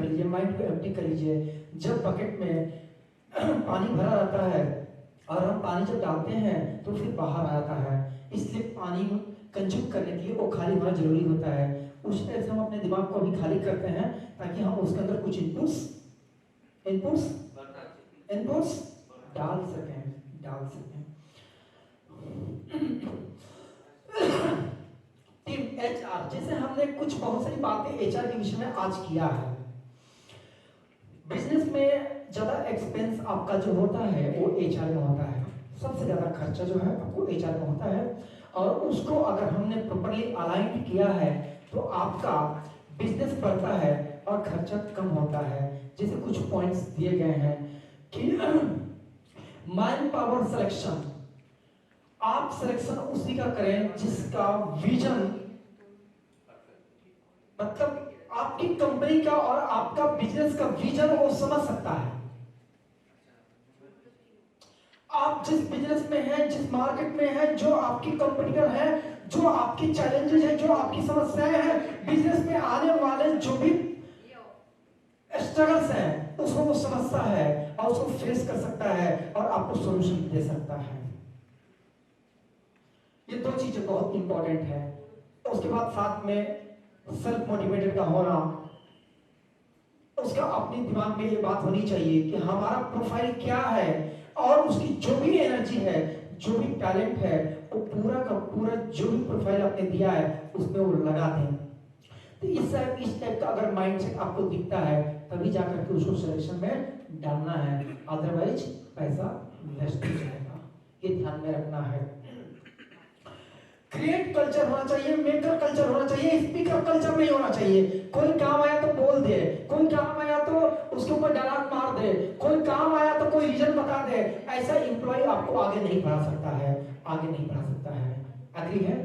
कर लीजिए, माइंड को एम्प्टी कर लीजिए। जब बकेट में पानी भरा रहता है और हम पानी जब डालते हैं तो फिर बाहर आ जाता है, इसलिए पानी कंज्यूम करने के लिए वो खाली होना जरूरी होता है। उस तरह से हम अपने दिमाग को भी खाली करते हैं ताकि हम उसके अंदर कुछ इनपुट्स डाल सकें। टीम एचआर, जैसे हमने कुछ बहुत सारी बातें एचआर के विषय में आज किया है। बिजनेस में ज्यादा एक्सपेंस आपका जो होता है वो एचआर में होता है, सबसे ज्यादा खर्चा जो है आपको एचआर में होता है, और उसको अगर हमने प्रॉपर्ली अलाइन किया है तो आपका बिजनेस बढ़ता है और खर्चा कम होता है। जैसे कुछ पॉइंट्स दिए गए हैं कि मैन पावर सिलेक्शन, आप सिलेक्शन उसी का करें जिसका विजन, मतलब आपकी कंपनी का और आपका बिजनेस का विजन वो समझ सकता है। आप जिस बिजनेस में हैं, जिस मार्केट में हैं, जो आपकी कंपटीटर है, जो आपकी चैलेंजेस है, जो आपकी समस्याएं हैं, बिजनेस में आने वाले जो भी स्ट्रगल्स हैं, उसको वो समझता है और उसको फेस कर सकता है और आपको सॉल्यूशन दे सकता है। ये दो चीजें बहुत इंपॉर्टेंट है। उसके बाद साथ में सेल्फ मोटिवेटेड का होना, उसका अपने दिमाग में ये बात होनी चाहिए कि हमारा प्रोफाइल क्या है और उसकी जो भी एनर्जी है, जो भी टैलेंट है, वो पूरा का पूरा जो भी प्रोफाइल आपने दिया है उसमें वो लगा दें। तो इस टाइप का अगर माइंडसेट आपको दिखता है तभी जाकर के उसको सिलेक्शन में डालना है, अदरवाइज पैसा वेस्ट हो जाएगा। ये ध्यान में रखना है। क्रिएट कल्चर होना चाहिए, मेकर कल्चर होना चाहिए, स्पीकर कल्चर नहीं होना चाहिए। कोई काम आया तो बोल दे, कोई काम आया तो उसके ऊपर डायलॉग मार दे, कोई काम आया तो कोई रीजन बता दे। ऐसा एम्प्लॉय आपको आगे नहीं बढ़ा सकता है, आगे नहीं बढ़ा सकता है। एग्री है?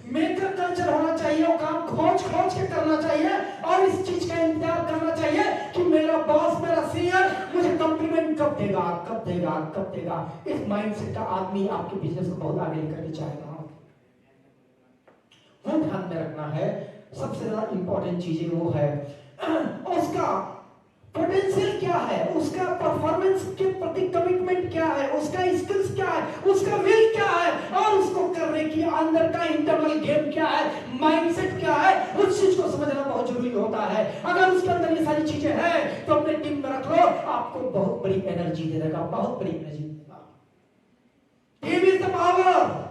मेकर कल्चर होना चाहिए, वो काम खोज के करना चाहिए और इस चीज का इंतजार करना चाहिए कि मेरा बॉस, मेरा सीनियर मुझे कॉम्प्लीमेंट कब देगा। इस माइंडसेट का आदमी आपके बिजनेस को बहुत आगे लेकर के जाएगा। वो ध्यान में रखना है। सबसे ज्यादा इंपॉर्टेंट चीजें वो है उसका पोटेंशियल क्या है, उसका परफॉर्मेंस के प्रति कमिटमेंट क्या है, उसका स्किल्स क्या है, उसका विल क्या है और उसको करने की अंदर का इंटरनल गेम क्या है, माइंडसेट क्या है, उस चीज को समझना बहुत जरूरी होता है। अगर उसके अंदर ये सारी चीजें हैं तो अपने टीम में रख लो, आपको बहुत बड़ी एनर्जी दे देगा, बहुत बड़ी एनर्जी देगा। Team is the power.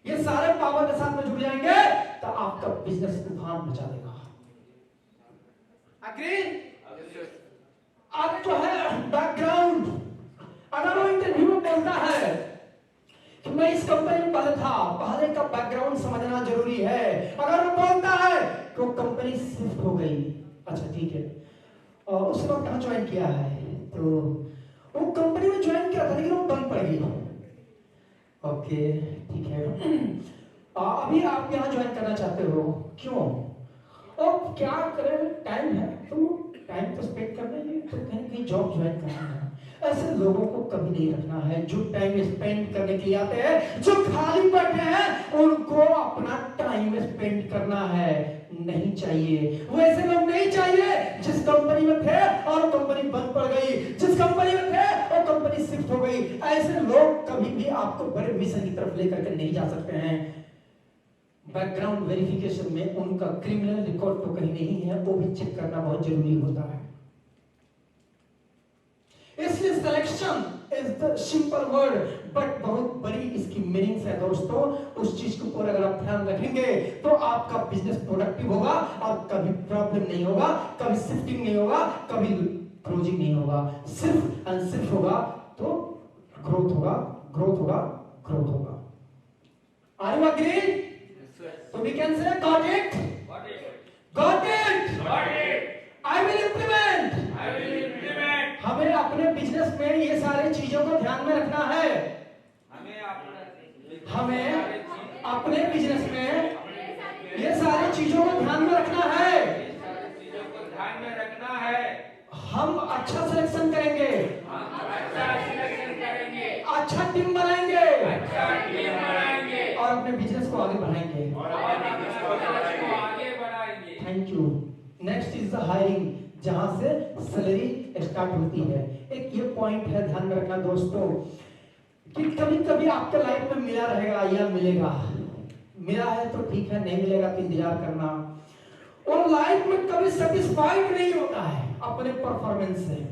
ये सारे पावर के साथ में जुड़ जाएंगे तो आपका बिजनेस तूफान मचा देगा। एग्री? अब जो है बैकग्राउंड, अगर वो इंटरव्यू में बोलता है कि मैं इस कंपनी में पहले था, पहले का बैकग्राउंड समझना जरूरी है। अगर वो बोलता है कि वो कंपनी शिफ्ट हो गई, अच्छा ठीक है, और उसके बाद कहां ज्वाइन किया है, तो वो कंपनी में ज्वाइन किया था लेकिन वो बंद पड़ गई। ओके ठीक है, अभी आप यहाँ ज्वाइन करना चाहते हो, क्यों और क्या करें, टाइम है तो टाइम तो स्पेंड करना है, तो कहीं जॉब ज्वाइन करना है। ऐसे लोगों को कभी नहीं रखना है जो टाइम स्पेंड करने के लिए आते हैं। जो खाली बैठे हैं उनको अपना टाइम स्पेंड करना है, नहीं चाहिए। वो ऐसे लोग नहीं चाहिए जिस कंपनी में थे और कंपनी बंद पड़ गई, जिस कंपनी में थे और कंपनी शिफ्ट हो गई। ऐसे लोग कभी भी आपको बड़े मिशन की तरफ लेकर के नहीं जा सकते हैं। बैकग्राउंड वेरिफिकेशन में उनका क्रिमिनल रिकॉर्ड तो कहीं नहीं है, वो भी चेक करना बहुत जरूरी होता है। इसलिए selection is the simple word but बहुत बड़ी इसकी मीनिंग्स है दोस्तों। उस चीज के ऊपर अगर आप ध्यान रखेंगे तो आपका बिजनेस प्रोडक्टिव होगा और कभी प्रॉब्लम नहीं होगा, कभी शिफ्टिंग नहीं होगा, कभी क्लोजिंग नहीं होगा। सिर्फ एंड सिर्फ होगा तो ग्रोथ होगा। Are you agree? So we can say got it? I will implement. हमें अपने बिजनेस में ये सारी चीजों को ध्यान में रखना है। हमें अपने बिजनेस में ये सारी चीजों को ध्यान में रखना है। हम अच्छा सिलेक्शन करेंगे, अच्छा टीम बनाएंगे और अपने बिजनेस को आगे बढ़ाएंगे। Thank you. Next is is the hiring, जहां से सैलरी स्टार्ट होती है। एक ये पॉइंट है ध्यान में रखना दोस्तों कि कभी कभी आपके लाइफ में मिला रहेगा या मिलेगा, मिला है तो ठीक है, नहीं मिलेगा तो इंतजार करना। और लाइफ में कभी सेटिस्फाइड नहीं होता है अपने परफॉर्मेंस से।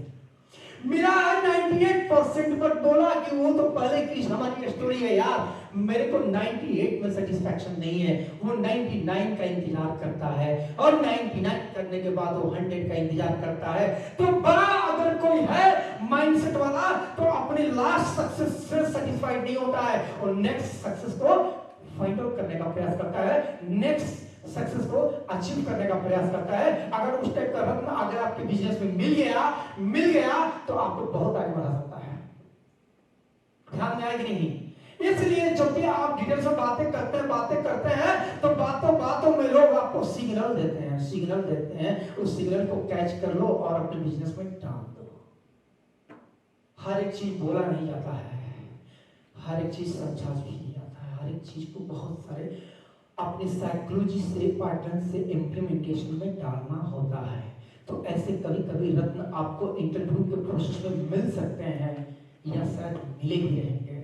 मिला है 98%, बट बोला कि वो तो पहले की हमारी स्टोरी है यार, मेरे को 98 में सेटिस्फैक्शन नहीं है, वो 99 का इंतजार करता है, और 99 करने के बाद वो 100 का इंतजार करता है। तो बड़ा अगर कोई है माइंडसेट वाला, तो अपने लास्ट सक्सेस से सेटिस्फाइड नहीं होता है, और नेक्स्ट सक्सेस को फाइंड आउट करने का प्रयास करता है, नेक्स्ट सक्सेस को अचीव करने का प्रयास करता है। अगर उस टाइप का रत्न अगर आपके बिजनेस में मिल गया तो आपको बहुत आगे बढ़ा सकता है। ध्यान में आए कि नहीं? इसलिए जब भी आप डिटेल से बातें करते हैं तो बातों में लोग आपको सिग्नल देते हैं, उस सिग्नल को कैच कर लो और अपने बिजनेस में डाल दो। हर एक चीज बोला नहीं जाता है, हर एक चीज समझा भी नहीं जाता है, हर एक चीज को बहुत सारे अपनी साइकोलॉजी से, पैटर्न से इम्प्लीमेंटेशन में डालना होता है। तो ऐसे कभी रत्न आपको इंटरव्यू के प्रोसेस में मिल सकते हैं, या शायद मिले भी रहेंगे।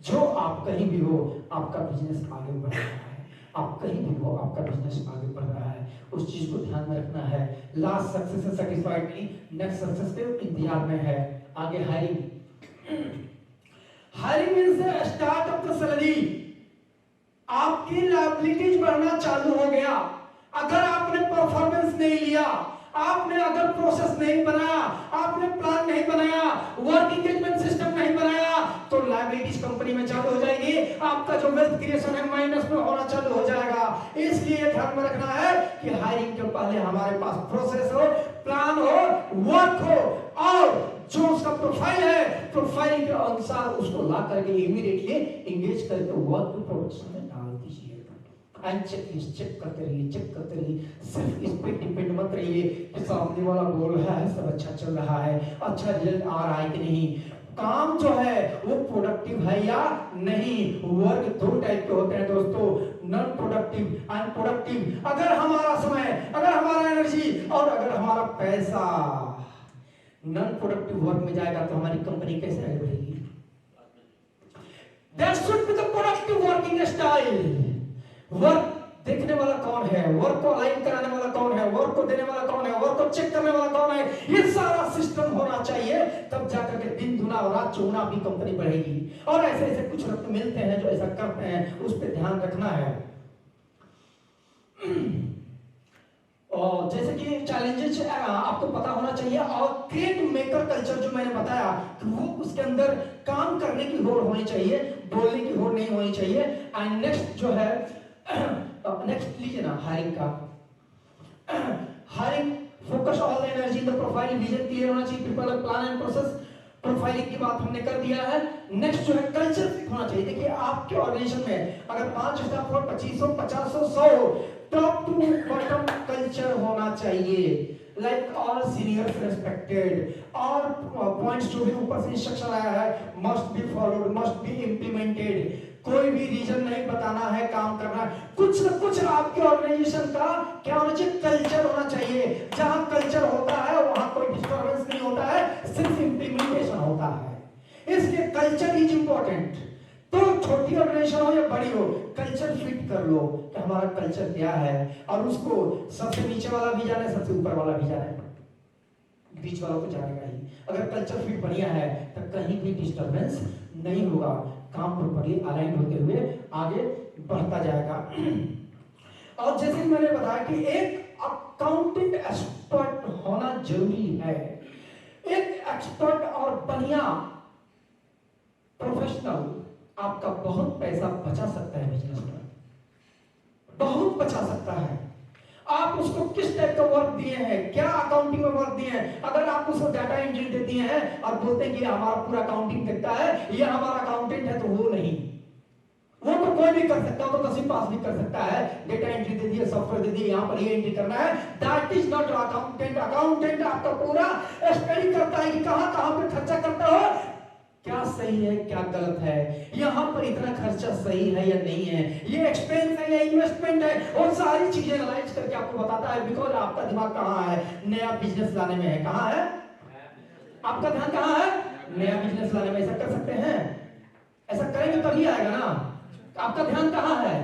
जो आप कहीं भी हो, आपका बिजनेस आगे बढ़ रहा है, आप कहीं भी हो, आपका बिजनेस आगे बढ़ रहा है, उस चीज को ध्यान में रखना है। लास्ट सक्सेस से सेटिस्फाइड नहीं, नेक्स्ट सक्सेस के इंतजार में है। आगे hiring means start of the salary. आपकी लायबिलिटीज बढ़ना चालू हो गया। अगर आपने परफॉर्मेंस नहीं लिया, आपने अगर प्रोसेस नहीं बनाया, आपने प्लान नहीं बनाया, वर्क एंगेजमेंट सिस्टम नहीं बनाया, तो लायबिलिटीज कंपनी में चालू हो जाएगी। आपका जो वेल्थ क्रिएशन है माइनस में होना चालू हो जाएगा। इसलिए ध्यान में रखना है कि हायरिंग के पहले हमारे पास प्रोसेस हो, प्लान हो, वर्क हो, और जो उसका प्रोफाइल है, प्रोफाइल के अनुसार उसको ला करके इमीडिएटली एंगेज करके वर्क प्रोडक्शन में डाल दीजिए। एंड चेक करते रहिए। सिर्फ इस पे डिपेंड मत रहिए कि सामने वाला बोल रहा है सब अच्छा चल रहा है, अच्छा रिजल्ट आ रहा है कि नहीं। काम जो है वो प्रोडक्टिव है या नहीं। वर्क दो टाइप के होते हैं दोस्तों, नॉन प्रोडक्टिव, अनप्रोडक्टिव। अगर हमारा समय, अगर हमारा एनर्जी और अगर हमारा पैसा नॉन प्रोडक्टिव वर्क में जाएगा तो हमारी कंपनी कैसे आगे बढ़ेगी? That should be the productive working style. Work देखने वाला कौन है, वर्क को अलाइन कराने वाला कौन है, वर्क को देने वाला कौन है, वर्क को चेक करने वाला कौन है, ये सारा सिस्टम होना चाहिए। तब जाकर के दिन दुना और रात चौगुना अपनी कंपनी बढ़ेगी। और ऐसे कुछ लोग मिलते हैं जो ऐसा करते हैं, उस पर ध्यान रखना है। और जैसे कि चैलेंजेस आपको पता होना चाहिए, और क्रिएट मेकर कल्चर जो मैंने बताया कि वो उसके अंदर काम करने की होड़ होनी चाहिए, बोलने की होड़ नहीं होनी चाहिए। एंड नेक्स्ट जो है, नेक्स्ट लीजिए ना, हायरिंग का। Hiring focus all the energy in the profile, vision clear होना चाहिए, prepare plan and process. Profiling की बात हमने कर दिया है। नेक्स्ट जो है कल्चर फिट होना चाहिए। देखिए आपके ऑर्गेनाइजेशन में अगर 5 स्टाफ हो, 25 हो, 50 हो, 100 हो, टॉप टू बॉटम कल्चर होना चाहिए। लाइक ऑल सीनियर्स रेस्पेक्टेड, और पॉइंट्स जो भी ऊपर से इंस्ट्रक्शन आया है must be followed, must be implemented. कोई भी रीजन नहीं बताना है, काम करना है। कुछ न कुछ आपके ऑर्गेनाइजेशन का क्या होना चाहिए, कल्चर होना चाहिए। जहां कल्चर होता है वहां कोई डिस्टर्बेंस नहीं होता है, सिर्फ इंप्लीमेंटेशन होता है। इसलिए कल्चर इज इंपॉर्टेंट। तो छोटी ऑर्गेनाइजेशन हो या बड़ी हो, कल्चर फिट कर लो कि हमारा कल्चर क्या है, और उसको सबसे नीचे वाला भी जाने, सबसे ऊपर वाला भी जाने, बीच वाला तो जानेगा ही। अगर कल्चर फिट बढ़िया है तो कहीं भी डिस्टर्बेंस नहीं होगा, काम प्रॉपर्ली अलाइन होते हुए आगे बढ़ता जाएगा। और जैसे कि मैंने बताया कि एक अकाउंटिंग एक्सपर्ट होना जरूरी है। एक एक्सपर्ट और बढ़िया प्रोफेशनल आपका बहुत पैसा बचा सकता है बिजनेस में, बहुत बचा सकता है। आप उसको किस टाइप का वर्क दिए हैं, क्या अकाउंटिंग में वर्क दिए हैं। अगर आप उसको डाटा एंट्री देती हैं और बोलते हैं कि हमारा पूरा अकाउंटिंग देखता है, ये हमारा अकाउंटेंट है, तो वो नहीं, वो तो कोई भी कर सकता है, तो 10वीं पास भी कर सकता है। डेटा एंट्री दे दिए, सॉफ्टवेयर दे दिए, यहाँ पर ये एंट्री करना है, that is not accountant. Accountant आपका पूरा स्टडी करता है कि कहां कहां पे खर्चा करता हो, क्या सही है क्या गलत है, यहाँ पर इतना खर्चा सही है या नहीं है, ये एक्सपेंस है या इन्वेस्टमेंट है, और सारी चीजें एनालाइज करके आपको बताता है। बिकॉज आपका दिमाग कहाँ है, नया बिजनेस लाने में है। कहाँ है आपका ध्यान, कहाँ है, नया बिजनेस लाने में। ऐसा कर सकते हैं, ऐसा करेंगे तभी आएगा ना। आपका ध्यान कहाँ है,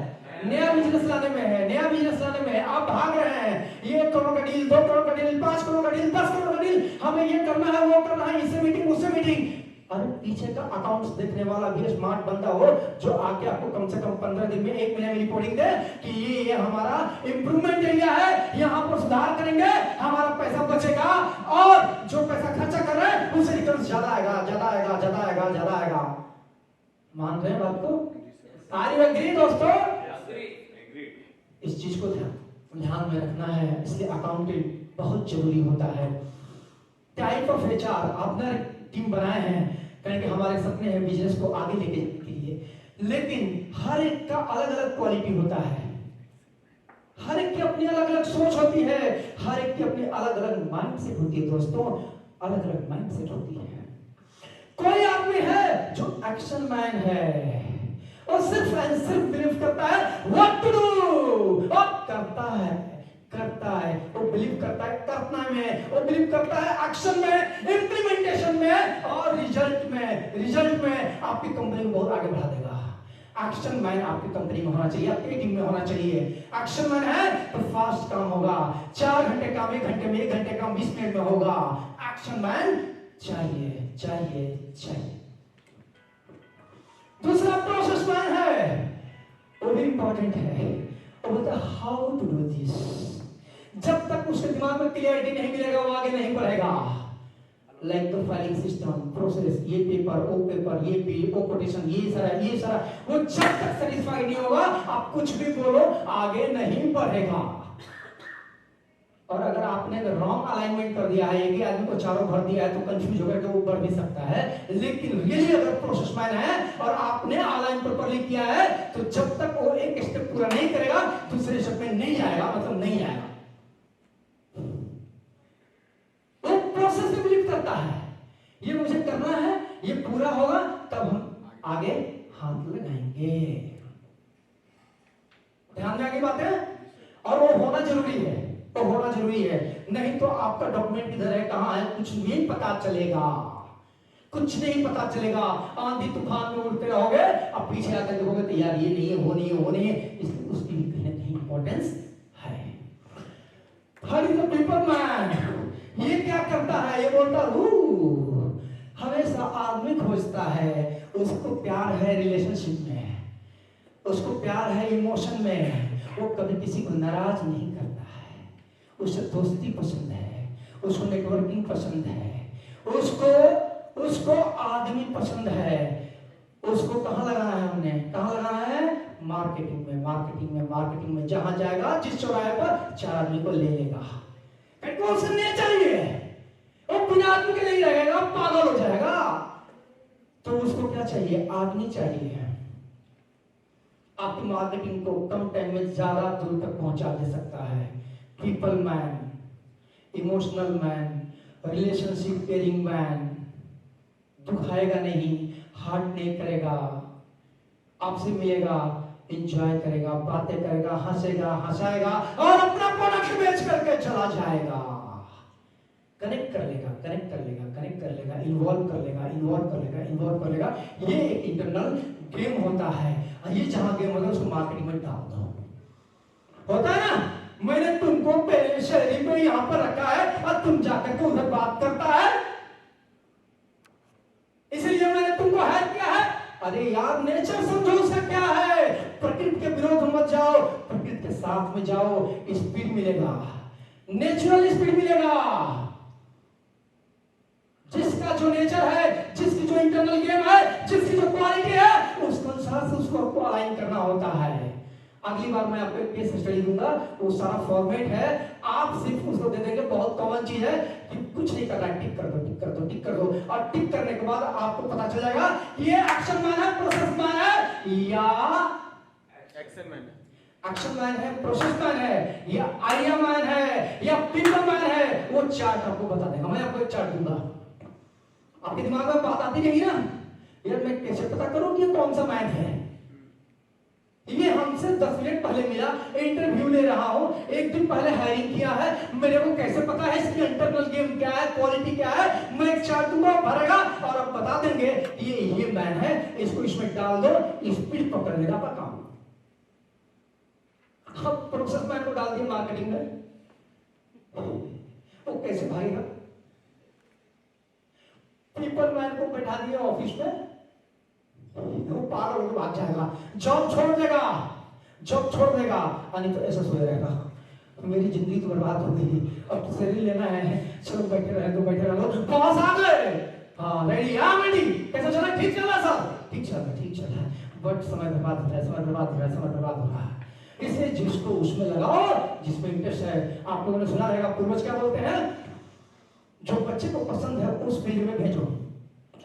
नया बिजनेस लाने में है, नया बिजनेस लाने में है। आप भाग रहे हैं, ये 1 करोड़ का डील, 2 करोड़ का डील, 5 करोड़ का डील, 10 करोड़ का डील, हमें ये करना है, वो करना है, इससे मीटिंग उससे मीटिंग। अरे पीछे का अकाउंट्स देखने वाला भी स्मार्ट बंदा हो, जो आके आपको कम से कम 15 दिन में, 1 महीने में रिपोर्टिंग दे कि ये हमारा इंप्रूवमेंट एरिया है, यहाँ पर सुधार करेंगे, हमारा पैसा बचेगा, और जो पैसा खर्चा कर रहे हैं उससे रिटर्न ज्यादा आएगा, ज्यादा आएगा, ज्यादा आएगा, ज्यादा आएगा। मान रहे हैं बात को? आर यू एग्री दोस्तों? इस चीज को ध्यान में रखना है, इसलिए अकाउंटेंट बहुत जरूरी होता है। टाइप ऑफ एचआर आपने टीम बनाए हैं, कहेंगे हमारे सपने हैं बिजनेस को आगे लेके जाने के लिए, लेकिन हर एक का अलग अलग क्वालिटी होता है, हर एक की अपनी अलग अलग सोच होती है, हर एक की अपनी अलग अलग माइंडसेट होती है दोस्तों, अलग अलग माइंडसेट होती है। कोई आदमी है जो एक्शन मैन है, और सिर्फ एंड सिर्फ बिलीव करता है व्हाट टू डू, और करता है, वो बिलीव करता है करना में, वो बिलीव करता है एक्शन में, इंप्लीमेंटेशन में, और रिजल्ट में आपकी कंपनी को बहुत आगे बढ़ा देगा। एक्शन मैन आपकी कंपनी में होना चाहिए, आपकी टीम में होना चाहिए। एक्शन मैन है तो फास्ट काम होगा, 4 घंटे काम 1 घंटे में, 1 घंटे काम 20 मिनट में होगा। एक्शन मैन चाहिए, चाहिए, चाहिए। दूसरा प्रोसेस मैन है, वो भी इंपॉर्टेंट है। वो बोलता है हाउ टू डू दिस। जब तक उसके दिमाग में क्लियरिटी नहीं मिलेगा वो आगे नहीं बढ़ेगा। Like the filing system, process, ये पेपर, वो पेपर, ये बिल, वो कोटेशन, ये सारा, वो जब तक सेटिस्फाइड नहीं होगा आप कुछ भी बोलो आगे नहीं बढ़ेगा। और अगर आपने रॉन्ग अलाइनमेंट कर दिया है, एक ही आदमी को चारों भर दिया है, तो कंफ्यूज होकर के वो बढ़ भी सकता है। लेकिन रियली अगर प्रोसेस मैन है और आपने अलाइन प्रॉपर्ली किया है, तो जब तक वो एक स्टेप पूरा नहीं करेगा दूसरे स्टेप में नहीं जाएगा, मतलब नहीं आएगा। वो प्रोसेस में बिलीव करता है, ये मुझे करना है, ये पूरा होगा तब हम आगे हाथ लगाएंगे। ध्यान में आगे बात है, और वो होना जरूरी है, तो होना जरूरी है। नहीं तो आपका डॉक्यूमेंट किधर है, कहां है, कुछ नहीं पता चलेगा, कुछ नहीं पता चलेगा। आंधी तूफान में उड़ते रहोगे, अब पीछे आकर देखोगे तो यार ये नहीं है, वो नहीं है, वो नहीं है। इसलिए उसकी भी कहीं ना कहीं इंपॉर्टेंस है। हर इज अ पीपल मैन। ये क्या करता है, ये बोलता हमेशा आदमी खोजता है, उसको प्यार है रिलेशनशिप में, उसको प्यार है इमोशन में, वो कभी किसी को नाराज नहीं करता है, उसे दोस्ती पसंद है, उसको नेटवर्किंग पसंद है, उसको आदमी पसंद है। उसको कहां लगाना है, हमने कहां लगाना है, मार्केटिंग में, मार्केटिंग में, मार्केटिंग में। जहां जाएगा जिस चौराहे पर 4 आदमी को ले लेगा, उसे नहीं चाहिए, वो बिना आदमी के नहीं रहेगा, पागल हो जाएगा। तो उसको क्या चाहिए, आदमी चाहिए। आपकी मार्केटिंग को कम टाइम में ज्यादा दूर तक पहुंचा दे सकता है। People man, emotional man, relationship caring man, दुखाएगा नहीं, हार्ट नहीं करेगा, आपसे मिलेगा, एंजॉय करेगा, बातें करेगा, हंसेगा, हंसाएगा, और अपना प्रोडक्ट बेच करके चला जाएगा। कनेक्ट कर लेगा, कनेक्ट कर लेगा, कनेक्ट कर लेगा, इन्वॉल्व कर लेगा, इन्वॉल्व कर लेगा, इन्वॉल्व कर लेगा। ये एक इंटरनल गेम होता है। ये जहां गेम होगा उसको मार्केटिंग में डाल दो। होता है ना, मैंने तुमको पहले शहरी में यहां पर रखा है और तुम जाकर के उधर बात करता है, इसलिए मैंने तुमको हेल्प किया है। अरे यार नेचर समझो, उसका क्या है, प्रकृति के विरोध मत जाओ, प्रकृति के साथ में जाओ, स्पीड मिलेगा, नेचुरल स्पीड मिलेगा। जिसका जो नेचर है, जिसकी जो इंटरनल गेम है, जिसकी जो क्वालिटी है, उस अनुसार से उसको आपको अलाइन करना होता है। अगली बार मैं आपको एक केस स्टडी दूंगा, वो सारा फॉर्मेट है, आप सिर्फ उसको दे देंगे। बहुत कॉमन चीज है कि कुछ नहीं करना, टिक कर दो, टिक कर दो, टिक कर दो, और टिक करने के बाद आपको पता चल जाएगा कि ये एक्शन मैन है, प्रोसेस मैन है, या एक्शन मैन है, एक्शन मैन है, प्रोसेस मैन है, या आइडिया मैन है, या पीपल मैन है। वो चार्ट आपको बता देगा। मैं आपको एक चार्ट दूंगा, आपके दिमाग में बात आती रहेगी ना, यार मैं कैसे पता करूं कि ये कौन सा मैन है? ये हमसे 10 मिनट पहले मिला, इंटरव्यू ले रहा हूं, एक दिन पहले हायरिंग किया है, मेरे को कैसे पता है इसकी इंटरनल गेम क्या है, क्वालिटी क्या है? मैं एक चार्ट दूंगा, भरेगा और अब बता देंगे ये मैन है, इसको इसमें डाल दो, स्पीड पकड़ लेगा आपका काम। अब प्रोसेस मैन को डाल दिया मार्केटिंग में, वो कैसे भागेगा? पीपल मैन को बैठा दिया ऑफिस में, वो पागल होकर भाग जाएगा, जॉब छोड़ देगा, जॉब छोड़ देगा, नहीं तो ऐसा सोया रहेगा, मेरी जिंदगी तो बर्बाद हो गई, अब तो सैलरी लेना है, चलो बैठे रहे दो, बैठे रहो, बॉस आ गए, हाँ रेडी, हाँ रेडी, कैसा चला? ठीक चल रहा सर, ठीक चल रहा है, बट समय बर्बाद हो रहा है, समय बर्बाद हो रहा है। इसलिए जिसको उसमें लगाओ जिसमें इंटरेस्ट है। आप लोगों ने सुना रहेगा पूर्वज क्या बोलते हैं, जो बच्चे को पसंद है उस फील्ड में भेजो,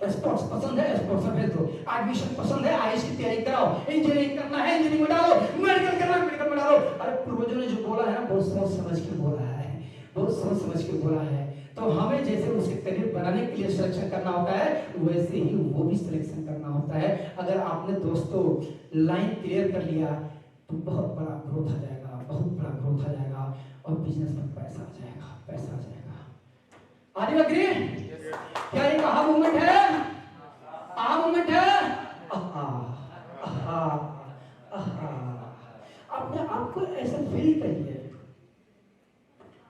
स्पोर्ट्स पसंद है स्पोर्ट्स में भेज दो, एडमिशन पसंद है आईएएस की तैयारी कराओ, इंजीनियरिंग करना है इंजीनियरिंग में डालो, मेडिकल करना है मेडिकल में डालो। अरे पूर्वजों ने जो बोला है ना बहुत सोच समझ के बोला है, बहुत सोच समझ के बोला है। तो हमें जैसे उसके करियर बनाने के लिए सिलेक्शन करना होता है, वैसे ही वो भी सिलेक्शन करना होता है। अगर आपने दोस्तों लाइन क्लियर कर लिया तो बहुत बड़ा ग्रोथ आ जाएगा, बहुत बड़ा ग्रोथ आ जाएगा और बिजनेस में पैसा आ जाएगा, पैसा आ जाएगा। Are you agree? क्या ये कहा मूवमेंट है? आहा मूवमेंट है? अपने आप को ऐसा फील करिए,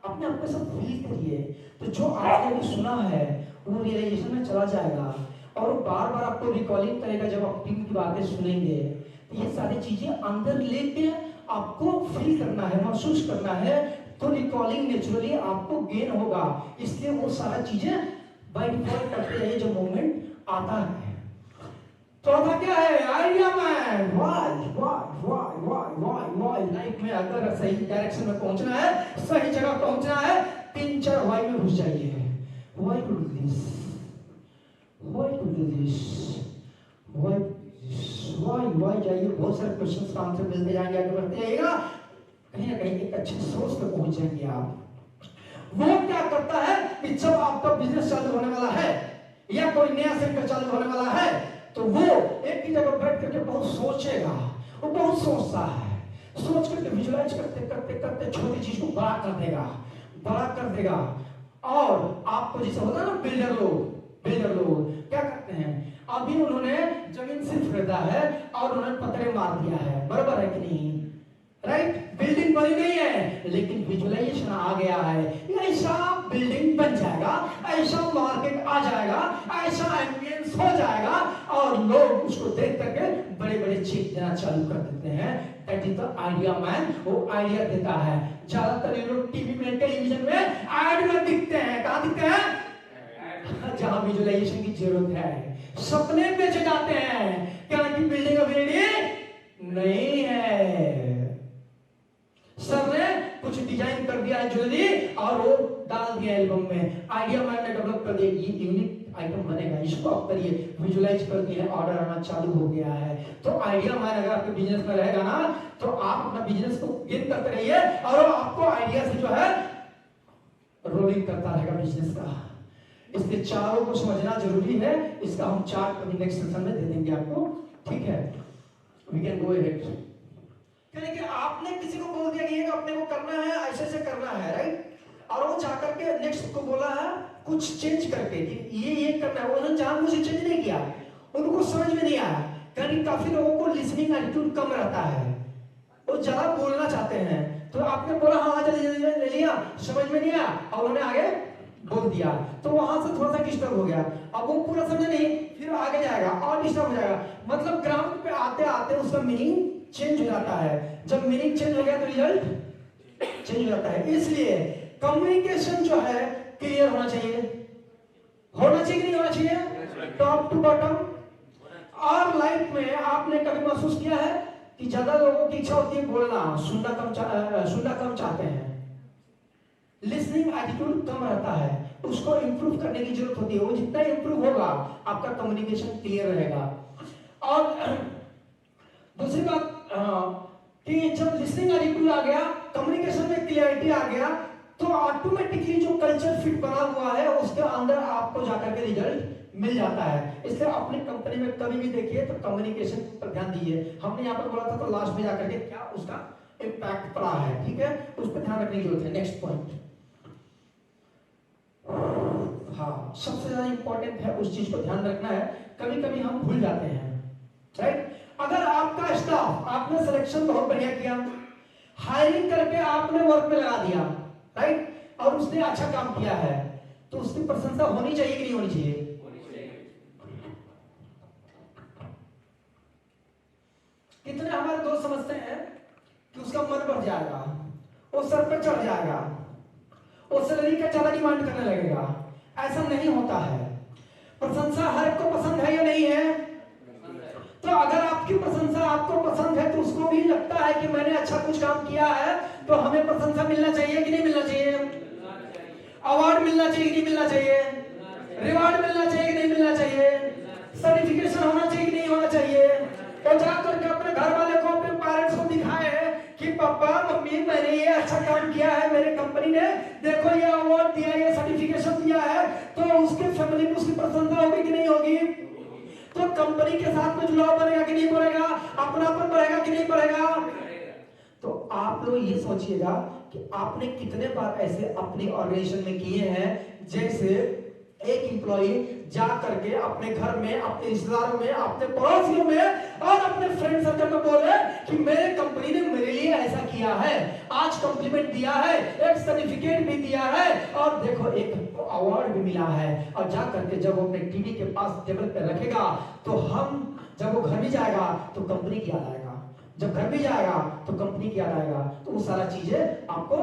अपने आप को ऐसा फील करिए, तो जो आपने अभी सुना है वो रियलाइजेशन में चला जाएगा और बार बार आपको रिकॉलिंग करेगा। जब आप टीम की बातें सुनेंगे तो ये सारी चीजें अंदर लेके आपको फील करना है, महसूस करना है, तो रिकॉलिंग नेचुरली आपको गेन होगा। इसलिए वो सारा चीजें बाय डिफॉल्ट करते हैं जब मोमेंट आता है। चौथा क्या है? Idea man. वाई लाइफ में अगर सही डायरेक्शन में पहुंचना है, सही जगह पहुंचना है, 3-4 वाई में घुस जाइए। Why to do this? Why to do this? Why जाइए, बहुत सारे क्वेश्चंस का आंसर मिलते जाएंगे, आगे बढ़ते जाइएगा, कहीं ना कहीं एक अच्छे सोच पे पहुंच जाएंगे आप। वो क्या करता है कि जब आपका बिजनेस चालू होने वाला है या कोई नया सेक्टर चालू होने वाला है तो वो एक ही जगह बैठ करके बहुत सोचेगा, वो बहुत सोचता है, सोच करके विजुलाइज करते करते करते छोटी चीज को बड़ा कर देगा। और आपको जैसे होता है ना बिल्डर लोग क्या करते हैं, अभी उन्होंने जमीन सिर्फ खरीदा है और उन्होंने पत्थर मार दिया है, बराबर है कि नहीं? राइट? बिल्डिंग बनी नहीं है लेकिन विजुअलाइजेशन आ गया है, ऐसा बिल्डिंग बन जाएगा, ऐसा मार्केट आ जाएगा, ऐसा एम्बियंस हो जाएगा और लोग उसको देख करके बड़े बड़े चेक देना चालू कर देते हैं। That is the idea man. वो आइडिया देता है। ज्यादातर ये लोग टीवी में टेलीविजन में एड में दिखते हैं। कहां दिखते हैं? जहां विजुअलाइजेशन की जरूरत है। सपने बेचे जाते हैं क्या कि बिल्डिंग अभी रेडी नहीं है, सर ने कुछ डिजाइन कर दिया है ज्वेलरी और वो डाल दिया एल्बम में, आइडिया मैन ने डेवलप कर दिया, ये यूनिक आइटम बनेगा, इसको आप करिए, विजुअलाइज कर दिया, ऑर्डर आना चालू हो गया है। तो आइडिया मैन अगर आपके बिजनेस में रहेगा ना तो आप अपना बिजनेस को गेन करते रहिए और आपको आइडिया से जो है रोलिंग करता रहेगा बिजनेस का। इसके चारों को समझना जरूरी है। इसका हम चार्ट कभी नेक्स्ट सेशन में दे देंगे आपको, ठीक है? We can go ahead. कि आपने किसी को बोल दिया कि ये अपने को करना है, ऐसे से करना है, राइट? और वो जाकर के नेक्स्ट को बोला है कुछ चेंज करके कि ये करना है, उन्होंने जानबूझ के चेंज नहीं किया, उनको समझ में नहीं आया। क्योंकि काफी लोगों को लिसनिंग एटीट्यूड कम रहता है, वो ज्यादा बोलना चाहते हैं, तो आपने बोला हाँ जल्दी ले लिया, समझ में नहीं आया और उन्होंने आगे बोल दिया, तो वहां से थोड़ा सा डिस्टर्ब हो गया। अब वो पूरा समझे नहीं, फिर आगे जाएगा और डिस्टर्ब हो जाएगा। मतलब ग्राउंड पे आते आते उसका मीनिंग चेंज हो जाता है। जब मीनिंग चेंज हो गया तो रिजल्ट चेंज हो जाता है। इसलिए कम्युनिकेशन जो है क्लियर होना चाहिए कि नहीं होना चाहिए, टॉप टू बॉटम। और लाइफ में आपने कभी महसूस किया है कि ज्यादा लोगों की इच्छा होती है बोलना, सुनना कम चाहते हैं, लिसनिंग एटीट्यूड कम रहता है, उसको इंप्रूव करने की जरूरत होती है। वो जितना इंप्रूव होगा आपका कम्युनिकेशन क्लियर रहेगा। और दूसरी बात कि जब लिसनिंग एटीट्यूड आ गया, कम्युनिकेशन में क्लियरिटी आ गया, तो ऑटोमेटिकली जो कल्चर फिट बना हुआ है उसके अंदर आप आपको जाकर के रिजल्ट मिल जाता है। इसलिए अपनी कंपनी में कभी भी देखिए तो कम्युनिकेशन पर ध्यान दीजिए। हमने यहाँ पर बोला था तो लास्ट में जाकर के क्या उसका इम्पैक्ट पड़ा है, ठीक है, उस पर ध्यान रखने की जरूरत है। नेक्स्ट पॉइंट, हाँ, सबसे ज्यादा इंपॉर्टेंट है, उस चीज को ध्यान रखना है, कभी कभी हम भूल जाते हैं, राइट। अगर आपका स्टाफ, आपने सिलेक्शन बहुत बढ़िया किया, हायरिंग करके आपने वर्क में लगा दिया, राइट, और उसने अच्छा काम किया है, तो उसकी प्रशंसा होनी चाहिए कि नहीं होनी चाहिए? कितने हमारे दोस्त समझते हैं कि उसका मन बढ़ जाएगा, वो सर पर चढ़ जाएगा, वो सैलरी का ज्यादा डिमांड करने लगेगा। ऐसा नहीं होता है। प्रशंसा हर एक को पसंद है या नहीं है? तो अगर आपकी प्रशंसा आपको पसंद है तो उसको भी लगता है कि मैंने अच्छा कुछ काम किया है, तो हमें प्रशंसा मिलना चाहिए कि नहीं मिलना चाहिए? अवार्ड मिलना चाहिए कि नहीं मिलना चाहिए? रिवार्ड मिलना चाहिए कि नहीं मिलना चाहिए? सर्टिफिकेशन होना चाहिए कि नहीं होना चाहिए? तो जाकर के अपने घर वाले को, अपने पेरेंट्स को दिखाए कि पापा मम्मी मैंने ये अच्छा काम किया है, मेरे कंपनी ने देखो ये अवार्ड दिया, ये सर्टिफिकेशन दिया है, तो उसके फैमिली में उसकी प्रशंसा होगी कि नहीं होगी? तो कंपनी के साथ में जुड़ाव बनेगा कि नहीं बनेगा? अपनापन बढ़ेगा कि नहीं बढ़ेगा? तो आप लोग ये सोचिएगा कि आपने कितने बार ऐसे अपनी ऑर्गेनाइजेशन में किए हैं, जैसे एक एम्प्लॉई जा करके अपने घर में, अपने रिश्तेदारों में, अपने पड़ोसियों में और अपने फ्रेंड सर्कल में बोले कि मेरे कंपनी ने मेरे लिए ऐसा किया है, आज कॉम्प्लीमेंट दिया है, एक सर्टिफिकेट भी दिया है और देखो एक अवार्ड भी मिला है। और जा करके जब वो अपने टीवी के पास टेबल पे रखेगा तो हम, जब वो घर भी जाएगा तो कंपनी की याद आएगा, जब घर भी जाएगा तो कंपनी की याद आएगा। तो वो सारा चीजें आपको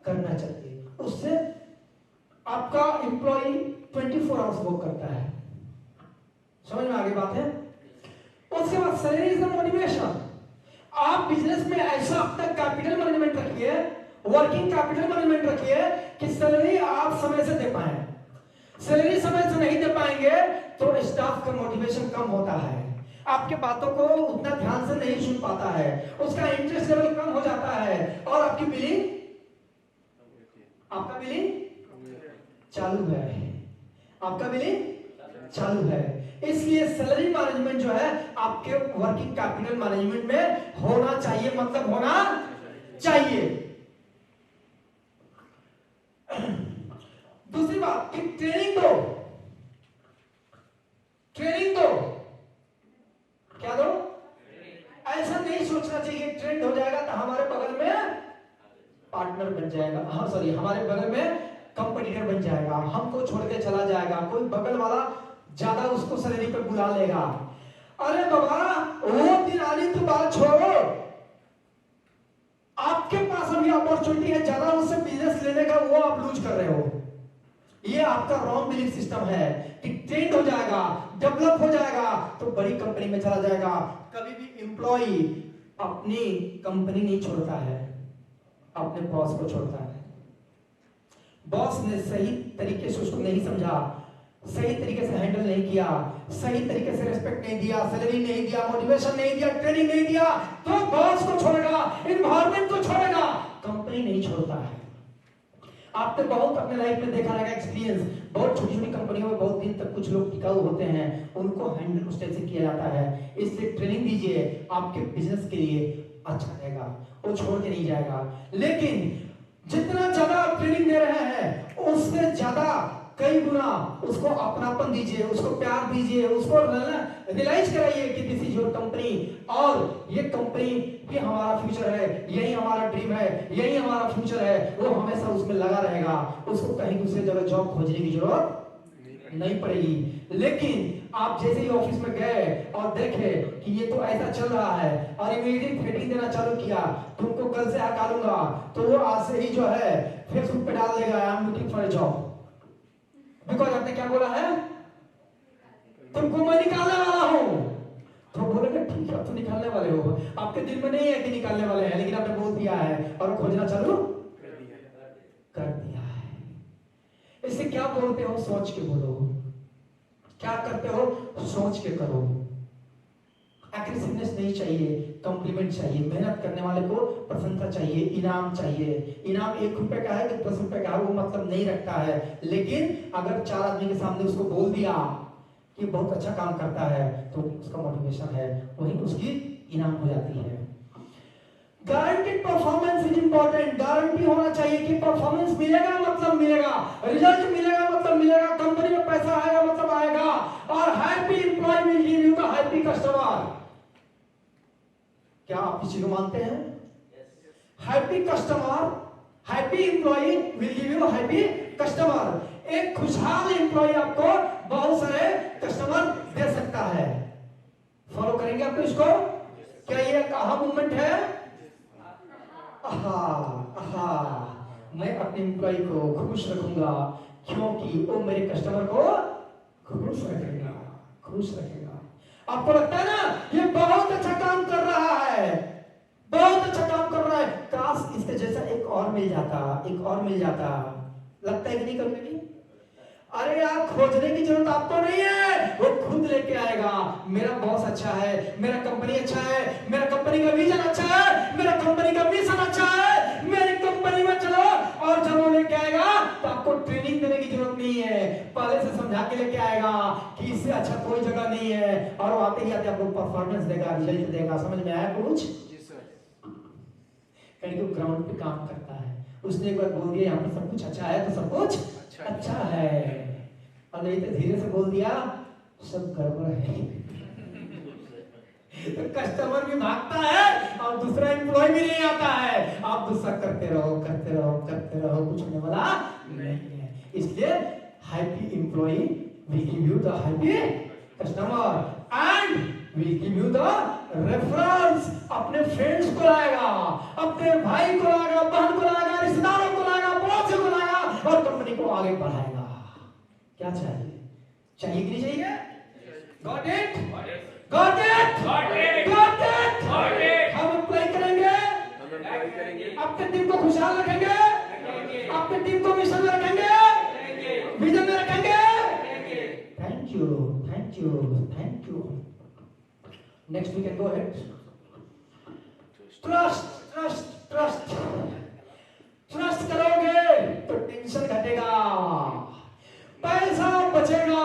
करना चाहिए, उससे आपका एम्प्लॉय 24 आवर्स वर्क करता है। समझ में आ गई बात है? उसके बाद सैलरी इज द मोटिवेशन। आप बिजनेस में ऐसा अपना कैपिटल मैनेजमेंट रखिए, वर्किंग कैपिटल मैनेजमेंट रखिए कि सैलरी आप समय से दे पाए। सैलरी समय से नहीं दे पाएंगे तो स्टाफ का मोटिवेशन कम होता है, आपके बातों को उतना ध्यान से नहीं सुन पाता है, उसका इंटरेस्ट लेवल कम हो जाता है और आपकी बिलिंग, आपका बिलिंग चालू है, आपका बिलिंग चालू है। इसलिए सैलरी मैनेजमेंट जो है आपके वर्किंग कैपिटल मैनेजमेंट में होना चाहिए, मतलब होना चाहिए। दूसरी बात कि ट्रेनिंग दो, ट्रेनिंग दो, क्या दो? ऐसा नहीं सोचना चाहिए ट्रेंड हो जाएगा तो हमारे बगल में पार्टनर बन जाएगा, हाँ सॉरी, हमारे बगल में कंपटीटर बन जाएगा, हमको छोड़ के चला जाएगा, कोई बगल वाला ज्यादा उसको सैलरी पे बुला लेगा। अरे बाबा वो दिन आने तो बात छोड़ो, आपके पास अभी अपॉर्चुनिटी है ज्यादा उससे बिजनेस लेने का, वो आप लूज कर रहे हो। ये आपका रॉन्ग बिलीफ सिस्टम है कि ट्रेंड हो जाएगा, डेवलप हो जाएगा तो बड़ी कंपनी में चला जाएगा। कभी भी एम्प्लॉई अपनी कंपनी नहीं छोड़ता है, अपने बॉस को छोड़ता है। बॉस ने सही तरीके से उसको नहीं समझा, सही तरीके से हैंडल नहीं किया, सही तरीके से रिस्पेक्ट नहीं दिया, सैलरी नहीं दिया, मोटिवेशन नहीं दिया, ट्रेनिंग नहीं दिया, तो बॉस को छोड़ेगा, एनवायरनमेंट को छोड़ेगा, कंपनी नहीं छोड़ता है। आपने बहुत अपने लाइफ में देखा रहेगा एक्सपीरियंस, बहुत छोटी छोटी कंपनियों में बहुत दिन तक कुछ लोग टिकाऊ होते हैं, उनको हैंडल उस तरह से किया जाता है। इसलिए ट्रेनिंग दीजिए, आपके बिजनेस के लिए अच्छा रहेगा, वो छोड़ के नहीं जाएगा। लेकिन जितना ज्यादा आप ट्रेनिंग दे रहे हैं उससे ज्यादा कई गुना उसको अपनापन दीजिए, उसको प्यार दीजिए, उसको रियलाइज कराइए कि दिस इज योर कंपनी और ये कंपनी ही हमारा फ्यूचर है, यही हमारा ड्रीम है, यही हमारा फ्यूचर है। वो हमेशा उसमें लगा रहेगा, उसको कहीं दूसरी जगह जॉब खोजने की जरूरत नहीं पड़ेगी। लेकिन आप जैसे ही ऑफिस में गए और देखे कि ये तो ऐसा चल रहा है और इमीडिएट रेटिंग देना चालू किया, तुमको कल से हटालूंगा, तो वो आज से ही जो है फेसबुक पे डाल देगा I am looking for a job, because आपने क्या बोला है, तुमको मैं निकालने वाला हूं। तो बोलेगा ठीक है, तो निकालने वाले हो, आपके दिल में नहीं है कि निकालने वाले हैं, लेकिन आपने बोल दिया है और खोजना चालू कर दिया है। इससे क्या बोलते हो, सोच के बोलो, क्या करते हो सोच के करो। एग्रेसिवनेस नहीं चाहिए, कॉम्प्लीमेंट चाहिए। मेहनत करने वाले को प्रशंसा चाहिए, इनाम चाहिए। इनाम 1 रुपए का है कि 10 रुपए का है वो मतलब नहीं रखता है, लेकिन अगर 4 आदमी के सामने उसको बोल दिया कि बहुत अच्छा काम करता है तो उसका मोटिवेशन है, वही उसकी इनाम हो जाती है। Guaranteed performance is important. Guarantee होना चाहिए कि परफॉर्मेंस मिलेगा मतलब मिलेगा, रिजल्ट मिलेगा मतलब मिलेगा, कंपनी में पैसा आएगा मतलब आएगा। और happy employ will give you the happy customer. क्या आप इस चीज को मानते हैं? Happy customer, happy employ will give you happy customer. एक खुशहाल एम्प्लॉय आपको बहुत सारे कस्टमर दे सकता है। फॉलो करेंगे आपको इसको? क्या ये एक आहा मूवमेंट है? मैं अपने एम्प्लॉय को खुश रखूंगा क्योंकि वो मेरे कस्टमर को खुश रखेगा, खुश रखेगा। आपको लगता है ना ये बहुत अच्छा काम कर रहा है, बहुत अच्छा काम कर रहा है, काश इसके जैसा एक और मिल जाता, एक और मिल जाता। लगता है कि नहीं कभी भी? अरे यार खोजने की जरूरत आपको नहीं है, वो खुद लेके आएगा। मेरा बॉस अच्छा है, मेरा कंपनी अच्छा है, मेरा कंपनी का विजन अच्छा है, मेरा कंपनी का मिशन अच्छा है, मेरी कंपनी में चलो। और जब वो लेके आएगा तो आपको ट्रेनिंग देने की जरूरत नहीं है, पहले से समझा के लेके आएगा कि इससे अच्छा कोई जगह नहीं है। और वो आते ही आते आपको परफॉर्मेंस देगा, रिजल्ट देगा। समझ में आया कुछ? कहीं वो ग्राउंड पे काम करता है, उसने एक बार बोल दिया यहाँ पर सब कुछ अच्छा है तो सब कुछ अच्छा है, और नहीं तो धीरे से बोल दिया सब गड़बड़ है तो कस्टमर भी भागता है और दूसरा एम्प्लॉय भी नहीं आता है। आप गुस्सा करते रहो, करते रहो, करते रहो, कुछ होने वाला नहीं है। इसलिए happy employ will give you the happy customer and will give you the reference. अपने फ्रेंड्स को लाएगा, अपने भाई को लाएगा, बहन को लाएगा, रिश्तेदारों को लाएगा, पड़ोसियों को लाएगा और कंपनी को आगे बढ़ाएगा। क्या चाहिए? चाहिए कि नहीं चाहिए? Got it? Got it? Got it? हम अप्लाई करेंगे, अपने टीम को खुशहाल रखेंगे, अपने टीम को मिशन में रखेंगे, विजन में रखेंगे। Thank you, thank you, thank you. Next we can go ahead. Trust, trust, trust. Trust करोगे तो टेंशन घटेगा, पैसा बचेगा,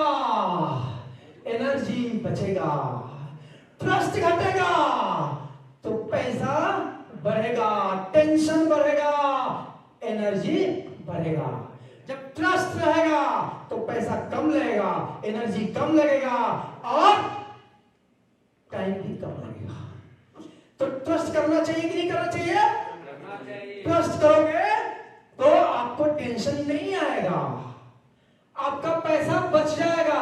एनर्जी बचेगा। ट्रस्ट घटेगा तो पैसा बढ़ेगा, टेंशन बढ़ेगा, एनर्जी बढ़ेगा। जब ट्रस्ट रहेगा तो पैसा कम लगेगा, एनर्जी कम लगेगा और टाइम भी कम लगेगा। तो ट्रस्ट करना चाहिए कि नहीं करना चाहिए? ट्रस्ट करोगे तो आपको टेंशन नहीं आएगा, आपका पैसा बच जाएगा,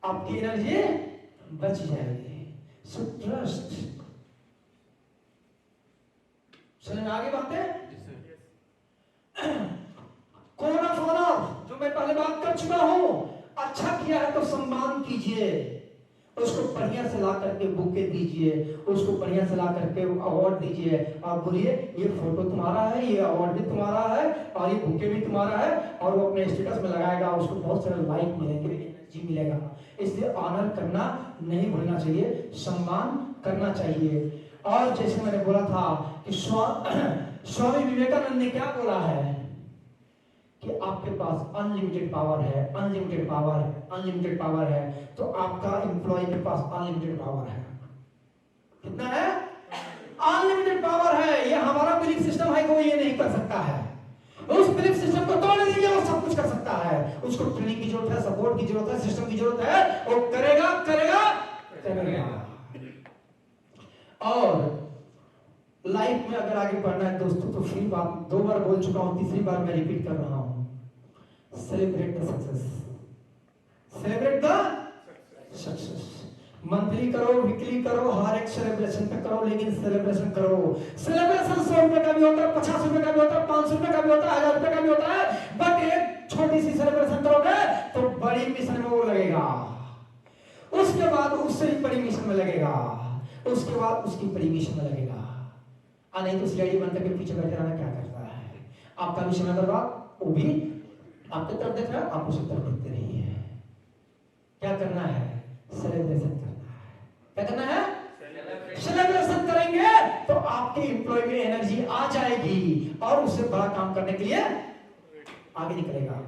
आपकी एनर्जी बच जाएगी। So trust. समझ में आगे बातें? कोड ऑफ ऑनर जो मैं पहले बात कर चुका हूं, अच्छा किया है तो सम्मान कीजिए, उसको बढ़िया से ला करके बुके दीजिए, उसको बढ़िया से ला करके अवार्ड दीजिए। आप बोलिए ये फोटो तुम्हारा है, ये अवार्ड भी तुम्हारा है और ये बुके भी तुम्हारा है, और वो अपने स्टेटस में लगाएगा, उसको बहुत सारे लाइक मिलेंगे, एनर्जी मिलेगा। इसलिए ऑनर करना नहीं भूलना चाहिए, सम्मान करना चाहिए। और जैसे मैंने बोला था कि स्वामी विवेकानंद ने क्या बोला है कि आपके पास अनलिमिटेड पावर है, अनलिमिटेड पावर है, अनलिमिटेड पावर है, तो आपका एम्प्लॉय के पास अनलिमिटेड पावर है। कितना है? अनलिमिटेड पावर है। ये हमारा बिलीफ सिस्टम है, कोई ये नहीं कर सकता है। उस बिलीफ सिस्टम को तोड़ दीजिए, वो सब कुछ कर सकता है। उसको ट्रेनिंग की जरूरत है, सपोर्ट की जरूरत है, सिस्टम की जरूरत है, वो करेगा करेगा करेगा। और लाइफ में अगर आगे बढ़ना है दोस्तों, तो फिर बात 2 बार बोल चुका हूं, तीसरी बार मैं रिपीट कर रहा हूं। Celebrate the success, celebrate the success. Monthly करो, वीकली करो, हर एक सेलिब्रेशन पे करो, लेकिन सेलिब्रेशन करो। सेलिब्रेशन 100 रुपए का भी होता है, 50 रुपए का भी होता है, 500 रुपए का भी होता है, 1000 रुपए का भी होता है, बट एक छोटी सी सेलिब्रेशन करोगे तो बड़ी मिशन में वो लगेगा, उसके बाद उससे भी बड़ी मिशन में लगेगा, उसके बाद उसकी बड़ी मिशन में लगेगा। नहीं तो सीआईडी बनकर के पीछे बैठे रहना क्या करता है? आपका भी समय बर्बाद, वो भी आपके तरफ देख रहा है, आप उसी तरफ देखते रहिए। क्या करना है? सेलिब्रेशन करना क्या करना है? सेलिब्रेशन करेंगे तो आपके एम्प्लॉय में एनर्जी आ जाएगी और उससे बड़ा काम करने के लिए आगे निकलेगा।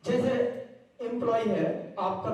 जैसे एम्प्लॉय है आपका